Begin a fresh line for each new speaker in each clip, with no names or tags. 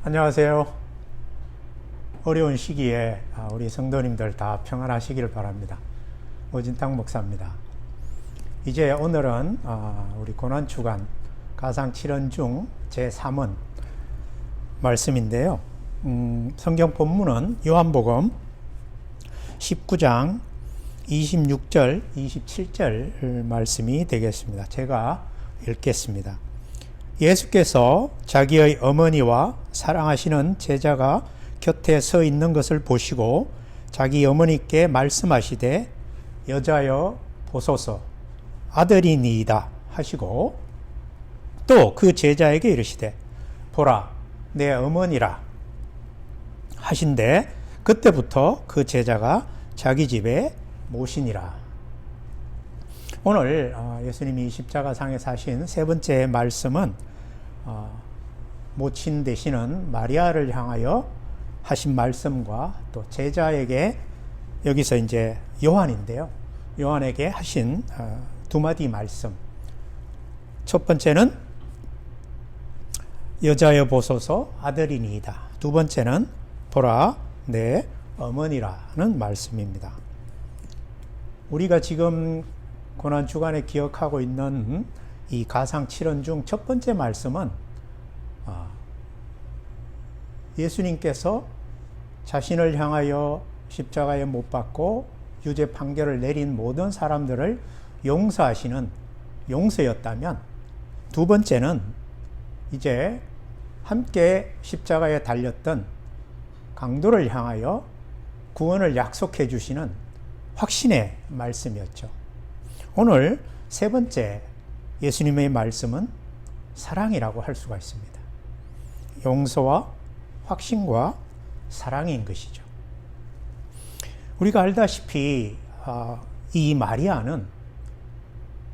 안녕하세요. 어려운 시기에 우리 성도님들 다 평안하시기를 바랍니다. 오진탁 목사입니다. 이제 오늘은 우리 고난주간 가상 7원 중 제3원 말씀인데요. 성경 본문은 요한복음 19장 26절, 27절 말씀이 되겠습니다. 제가 읽겠습니다. 예수께서 자기의 어머니와 사랑하시는 제자가 곁에 서 있는 것을 보시고 자기 어머니께 말씀하시되 여자여 보소서 아들이니이다 하시고 또 그 제자에게 이르시되 보라 내 어머니라 하신데 그때부터 그 제자가 자기 집에 모시니라. 오늘 예수님이 십자가상에서 하신 세 번째 말씀은 모친 되시는 마리아를 향하여 하신 말씀과 또 제자에게 여기서 이제 요한인데요. 요한에게 하신 두 마디 말씀. 첫 번째는 여자여 보소서 아들이니이다. 두 번째는 보라 내 어머니라는 말씀입니다. 우리가 지금 고난주간에 기억하고 있는 이 가상 7원 중 첫 번째 말씀은 예수님께서 자신을 향하여 십자가에 못 박고 유죄 판결을 내린 모든 사람들을 용서하시는 용서였다면, 두 번째는 이제 함께 십자가에 달렸던 강도를 향하여 구원을 약속해 주시는 확신의 말씀이었죠. 오늘 세 번째 예수님의 말씀은 사랑이라고 할 수가 있습니다. 용서와 확신과 사랑인 것이죠. 우리가 알다시피 이 마리아는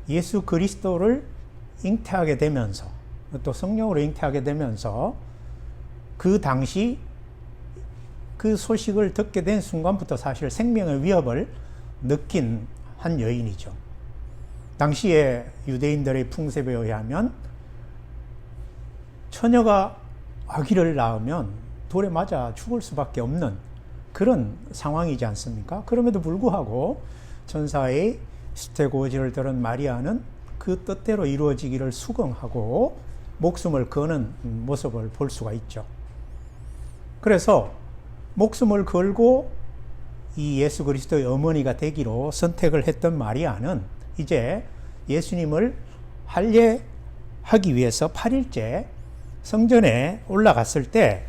예수 그리스도를 잉태하게 되면서 또 성령으로 잉태하게 되면서 그 당시 그 소식을 듣게 된 순간부터 사실 생명의 위협을 느낀 한 여인이죠. 당시에 유대인들의 풍습에 의하면 처녀가 아기를 낳으면 돌에 맞아 죽을 수밖에 없는 그런 상황이지 않습니까? 그럼에도 불구하고 천사의 수태고지를 들은 마리아는 그 뜻대로 이루어지기를 수긍하고 목숨을 거는 모습을 볼 수가 있죠. 그래서 목숨을 걸고 이 예수 그리스도의 어머니가 되기로 선택을 했던 마리아는 이제 예수님을 할례하기 위해서 8일째 성전에 올라갔을 때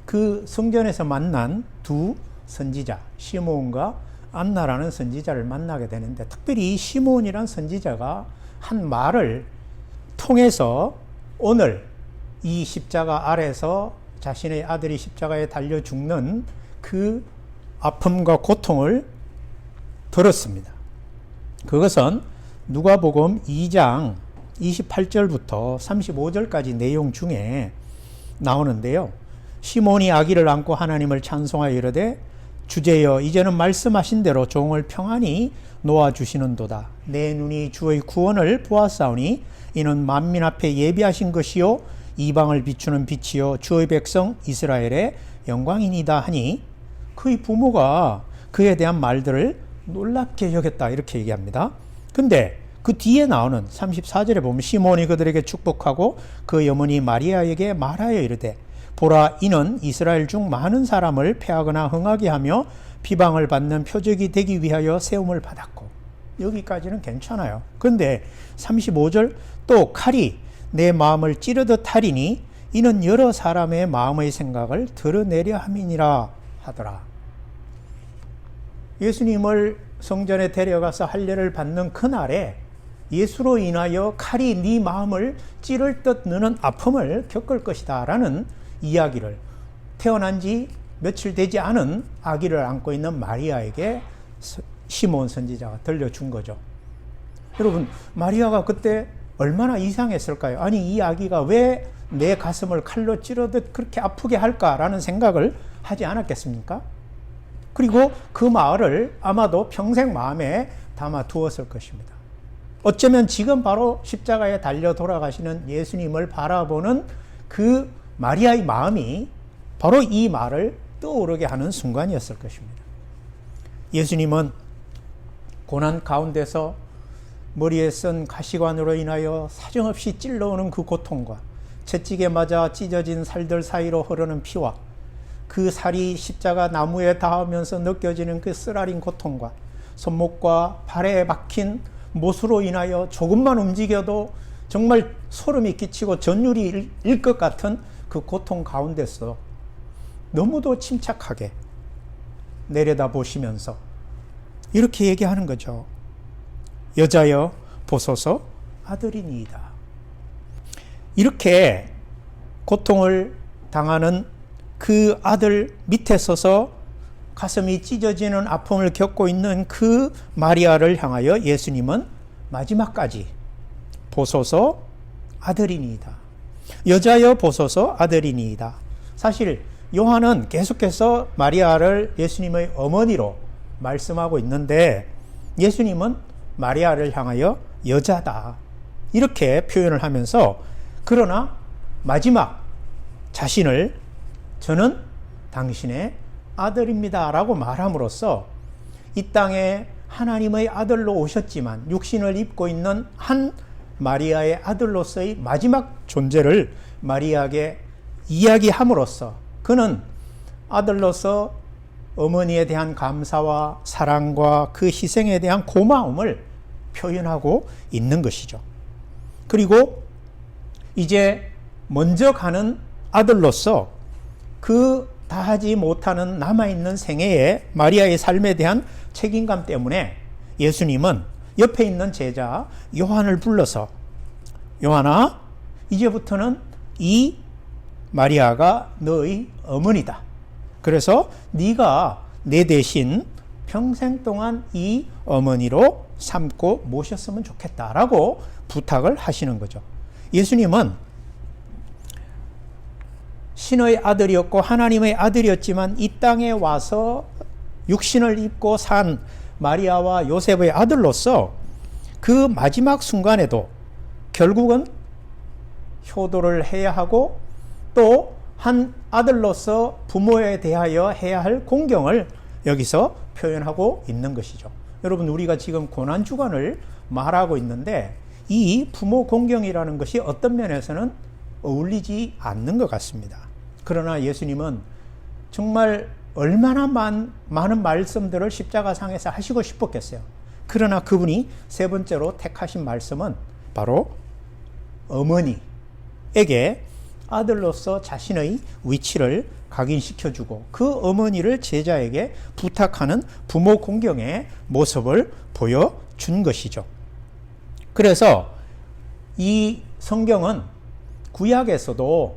그 성전에서 만난 두 선지자 시므온과 안나라는 선지자를 만나게 되는데, 특별히 이 시므온이라는 선지자가 한 말을 통해서 오늘 이 십자가 아래서 자신의 아들이 십자가에 달려 죽는 그 아픔과 고통을 들었습니다. 그것은 누가복음 2장 28절부터 35절까지 내용 중에 나오는데요. 시몬이 아기를 안고 하나님을 찬송하여 이르되 주제여 이제는 말씀하신 대로 종을 평안히 놓아주시는도다. 내 눈이 주의 구원을 보았사오니 이는 만민 앞에 예비하신 것이요 이방을 비추는 빛이요 주의 백성 이스라엘의 영광이니이다 하니, 그의 부모가 그에 대한 말들을 놀랍게 여겼다 이렇게 얘기합니다. 근데 그 뒤에 나오는 34절에 보면 시몬이 그들에게 축복하고 그 어머니 마리아에게 말하여 이르되 보라 이는 이스라엘 중 많은 사람을 패하거나 흥하게 하며 비방을 받는 표적이 되기 위하여 세움을 받았고, 여기까지는 괜찮아요. 그런데 35절 또 칼이 내 마음을 찌르듯 하리니 이는 여러 사람의 마음의 생각을 드러내려 함이니라 하더라. 예수님을 성전에 데려가서 할례를 받는 그날에 예수로 인하여 칼이 네 마음을 찌를 듯 느는 아픔을 겪을 것이다 라는 이야기를 태어난 지 며칠 되지 않은 아기를 안고 있는 마리아에게 시몬 선지자가 들려준 거죠. 여러분, 마리아가 그때 얼마나 이상했을까요? 아니, 이 아기가 왜 내 가슴을 칼로 찌르듯 그렇게 아프게 할까라는 생각을 하지 않았겠습니까? 그리고 그 말을 아마도 평생 마음에 담아 두었을 것입니다. 어쩌면 지금 바로 십자가에 달려 돌아가시는 예수님을 바라보는 그 마리아의 마음이 바로 이 말을 떠오르게 하는 순간이었을 것입니다. 예수님은 고난 가운데서 머리에 쓴 가시관으로 인하여 사정없이 찔러오는 그 고통과 채찍에 맞아 찢어진 살들 사이로 흐르는 피와 그 살이 십자가 나무에 닿으면서 느껴지는 그 쓰라린 고통과 손목과 발에 박힌 못으로 인하여 조금만 움직여도 정말 소름이 끼치고 전율이 일 것 같은 그 고통 가운데서 너무도 침착하게 내려다보시면서 이렇게 얘기하는 거죠. 여자여 보소서 아들이니이다. 이렇게 고통을 당하는 그 아들 밑에 서서 가슴이 찢어지는 아픔을 겪고 있는 그 마리아를 향하여 예수님은 마지막까지 보소서 아들이니이다. 여자여 보소서 아들이니이다. 사실 요한은 계속해서 마리아를 예수님의 어머니로 말씀하고 있는데 예수님은 마리아를 향하여 여자다 이렇게 표현을 하면서 그러나 마지막 자신을 저는 당신의 아들입니다 라고 말함으로써 이 땅에 하나님의 아들로 오셨지만 육신을 입고 있는 한 마리아의 아들로서의 마지막 존재를 마리아에게 이야기함으로써 그는 아들로서 어머니에 대한 감사와 사랑과 그 희생에 대한 고마움을 표현하고 있는 것이죠. 그리고 이제 먼저 가는 아들로서 그 다하지 못하는 남아있는 생애의 마리아의 삶에 대한 책임감 때문에 예수님은 옆에 있는 제자 요한을 불러서 요한아, 이제부터는 이 마리아가 너의 어머니다. 그래서 네가 내 대신 평생 동안 이 어머니로 삼고 모셨으면 좋겠다라고 부탁을 하시는 거죠. 예수님은 신의 아들이었고 하나님의 아들이었지만 이 땅에 와서 육신을 입고 산 마리아와 요셉의 아들로서 그 마지막 순간에도 결국은 효도를 해야 하고 또 한 아들로서 부모에 대하여 해야 할 공경을 여기서 표현하고 있는 것이죠. 여러분, 우리가 지금 고난주간을 말하고 있는데 이 부모 공경이라는 것이 어떤 면에서는 어울리지 않는 것 같습니다. 그러나 예수님은 정말 얼마나 많은 말씀들을 십자가상에서 하시고 싶었겠어요. 그러나 그분이 세 번째로 택하신 말씀은 바로 어머니에게 아들로서 자신의 위치를 각인시켜주고 그 어머니를 제자에게 부탁하는 부모 공경의 모습을 보여준 것이죠. 그래서 이 성경은 구약에서도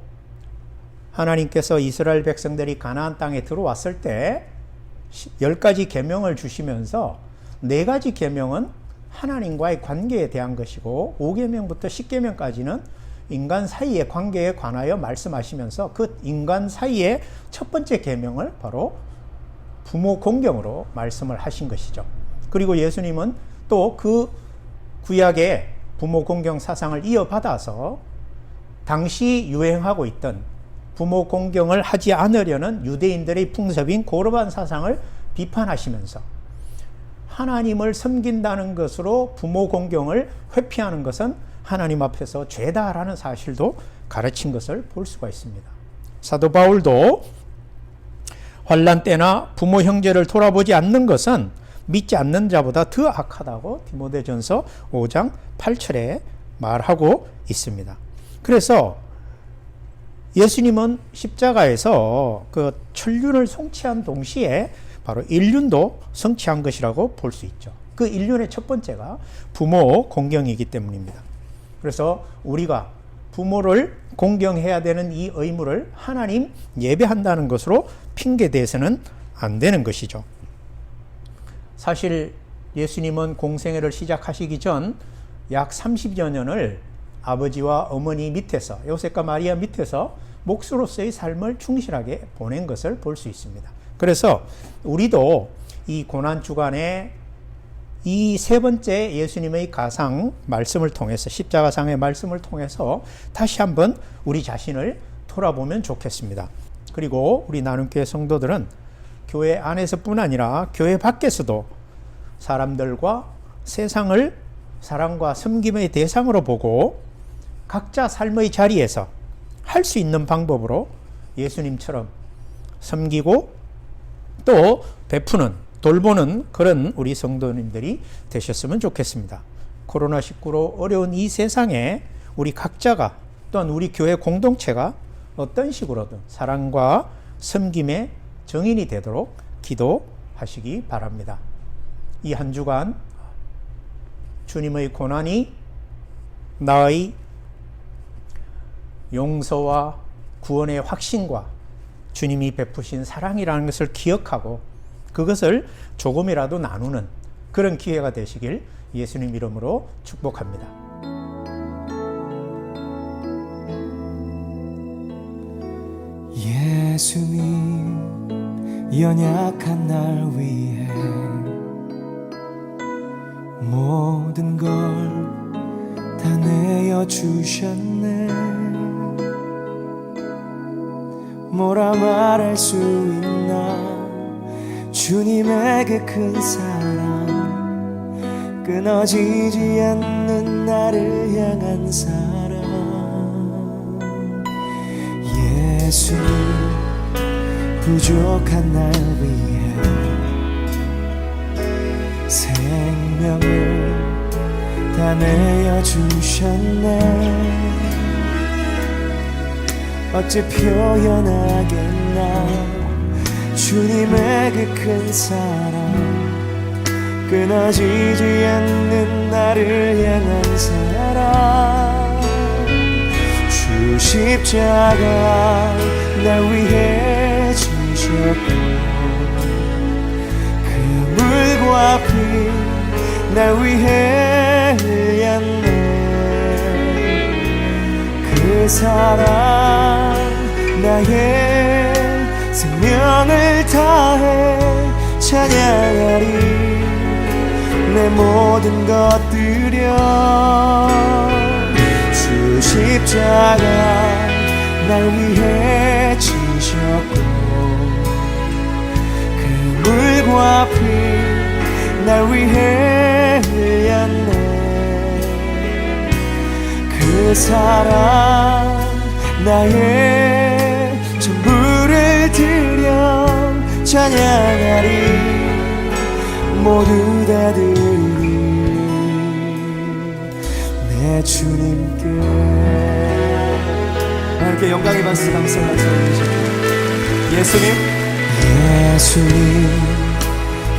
하나님께서 이스라엘 백성들이 가나안 땅에 들어왔을 때 10가지 계명을 주시면서 4가지 계명은 하나님과의 관계에 대한 것이고 5계명부터 10계명까지는 인간 사이의 관계에 관하여 말씀하시면서 그 인간 사이의 첫 번째 계명을 바로 부모 공경으로 말씀을 하신 것이죠. 그리고 예수님은 또 그 구약의 부모 공경 사상을 이어받아서 당시 유행하고 있던 부모 공경을 하지 않으려는 유대인들의 풍습인 고르반 사상을 비판하시면서 하나님을 섬긴다는 것으로 부모 공경을 회피하는 것은 하나님 앞에서 죄다라는 사실도 가르친 것을 볼 수가 있습니다. 사도 바울도 환난 때나 부모 형제를 돌아보지 않는 것은 믿지 않는 자보다 더 악하다고 디모데전서 5장 8절에 말하고 있습니다. 그래서 예수님은 십자가에서 그 천륜을 성취한 동시에 바로 일륜도 성취한 것이라고 볼 수 있죠. 그 일륜의 첫 번째가 부모 공경이기 때문입니다. 그래서 우리가 부모를 공경해야 되는 이 의무를 하나님 예배한다는 것으로 핑계대서는 안 되는 것이죠. 사실 예수님은 공생애를 시작하시기 전 약 30여 년을 아버지와 어머니 밑에서 요셉과 마리아 밑에서 목수로서의 삶을 충실하게 보낸 것을 볼 수 있습니다. 그래서 우리도 이 고난주간에 이 세 번째 예수님의 가상 말씀을 통해서 십자가상의 말씀을 통해서 다시 한번 우리 자신을 돌아보면 좋겠습니다. 그리고 우리 나눔교회 성도들은 교회 안에서뿐 아니라 교회 밖에서도 사람들과 세상을 사랑과 섬김의 대상으로 보고 각자 삶의 자리에서 할 수 있는 방법으로 예수님처럼 섬기고 또 베푸는, 돌보는 그런 우리 성도님들이 되셨으면 좋겠습니다. 코로나19로 어려운 이 세상에 우리 각자가 또한 우리 교회 공동체가 어떤 식으로든 사랑과 섬김의 정인이 되도록 기도하시기 바랍니다. 이 한 주간 주님의 고난이 나의 용서와 구원의 확신과 주님이 베푸신 사랑이라는 것을 기억하고 그것을 조금이라도 나누는 그런 기회가 되시길 예수님 이름으로 축복합니다.
예수님 연약한 날 위해 모든 걸 다 내어주셨네. 뭐라 말할 수 있나 주님의 그 큰 사랑, 끊어지지 않는 나를 향한 사랑. 예수님 부족한 날 위해 생명을 다 내어주셨네. 어찌 표현하겠나 주님의 그 큰 사랑, 끊어지지 않는 나를 향한 사랑. 주 십자가 날 위해 지셨고 그 물과 피 날 위해 흘렸네. 그 사랑 나의 생명을 다해 찬양하리. 내 모든 것 드려 주 십자가 날 위해 지셨고 그 물과 피 날 위해 흘렸네. 그 사랑 나의 전부를 드려 찬양하리. 모두 다 드리 내 주님께. 이렇게 영광의 박수 감사하죠. 예수님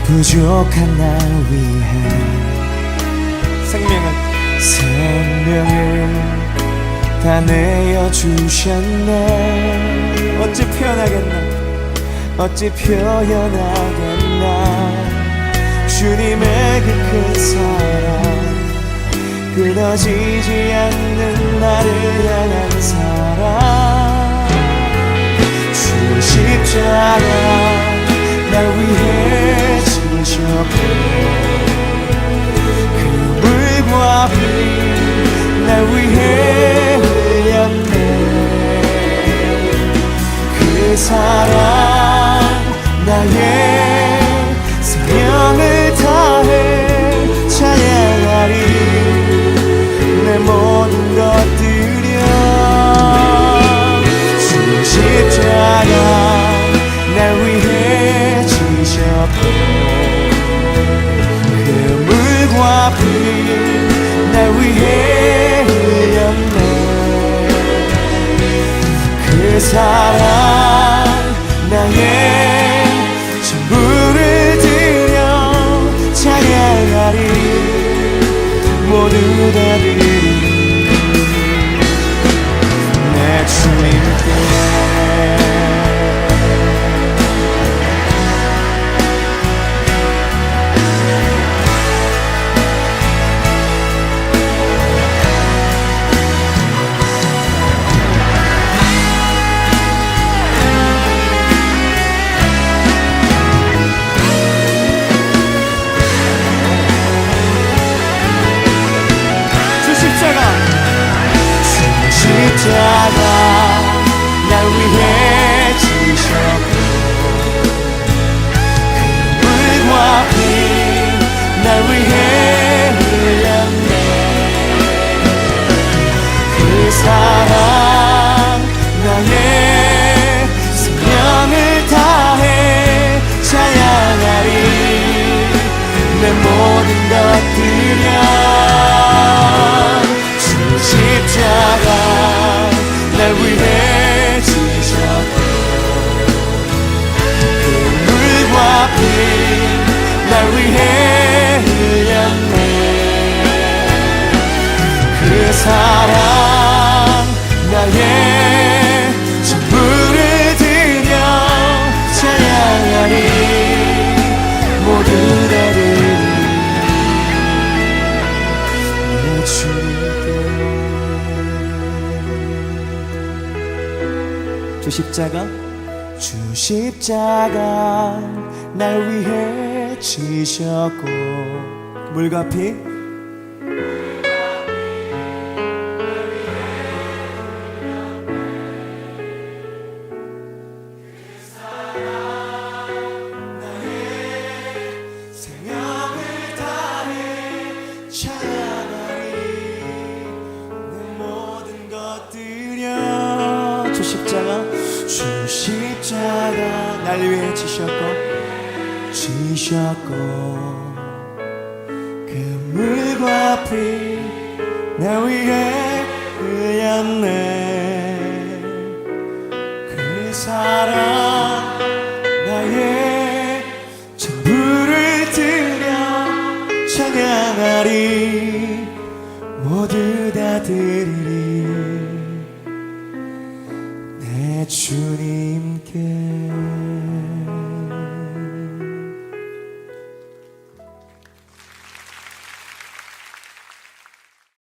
부족한 날 위해 생명을 다 내어주셨네. 어찌 표현하겠나 주님의 그 큰 사랑, 끊어지지 않는 나를 향한 사랑. 주 십자가 날 위해 지셨고 그 물과 피 날 위해 흘렸네. 그 사랑 나의 생명을 다해 찬양하리. 내 모든 것 드려 주 십자가 날 위해 지셨고 그 물과 피 날 위해 흘렸네. 그 사랑 나의 전부를 드려 찬양하리. 모두 다 드리 내 주님께. 십자가 주 십자가 날 위해 지셨고 물과 피 생명을 다해 찬양하리 내 모든 것들여 주 십자가 날 위해 지셨고 그 물과 피 나 위해 흘렸네 그 사랑 나의 전부를 드려 찬양하리 모두 다 드리리 내 주님께